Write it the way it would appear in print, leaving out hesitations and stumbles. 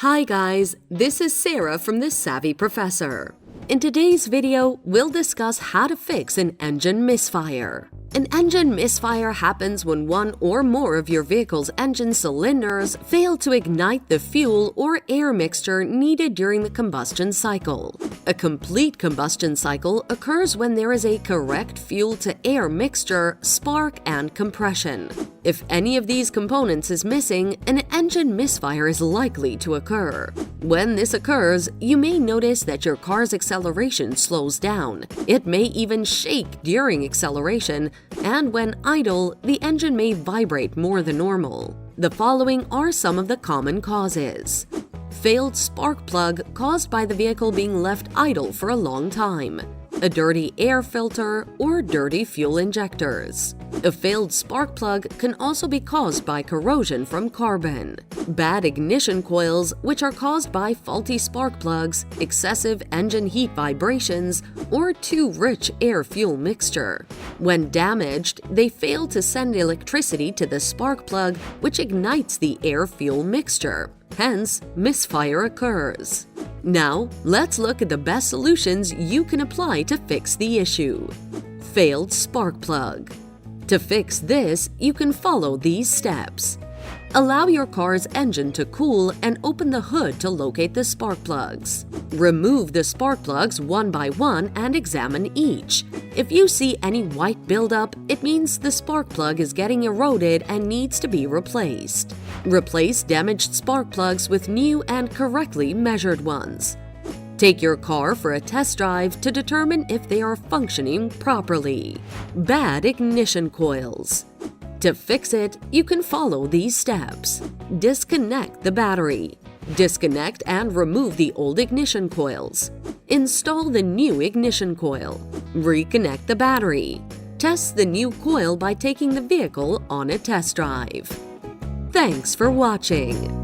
Hi guys, this is Sarah from the Savvy Professor. In today's video, we'll discuss how to fix an engine misfire. An engine misfire happens when one or more of your vehicle's engine cylinders fail to ignite the fuel or air mixture needed during the combustion cycle. A complete combustion cycle occurs when there is a correct fuel-to-air mixture, spark, and compression. If any of these components is missing, an engine misfire is likely to occur. When this occurs, you may notice that your car's acceleration slows down. It may even shake during acceleration, and when idle, the engine may vibrate more than normal. The following are some of the common causes. Failed spark plug caused by the vehicle being left idle for a long time. A dirty air filter or dirty fuel injectors. A failed spark plug can also be caused by corrosion from carbon. Bad ignition coils, which are caused by faulty spark plugs, excessive engine heat vibrations, or too rich air-fuel mixture. When damaged, they fail to send electricity to the spark plug, which ignites the air-fuel mixture. Hence, misfire occurs. Now, let's look at the best solutions you can apply to fix the issue. Failed spark plug. To fix this, you can follow these steps. Allow your car's engine to cool and open the hood to locate the spark plugs. Remove the spark plugs one by one and examine each. If you see any white buildup, it means the spark plug is getting eroded and needs to be replaced. Replace damaged spark plugs with new and correctly measured ones. Take your car for a test drive to determine if they are functioning properly. Bad ignition coils. To fix it, you can follow these steps. Disconnect the battery. Disconnect and remove the old ignition coils. Install the new ignition coil. Reconnect the battery. Test the new coil by taking the vehicle on a test drive. Thanks for watching.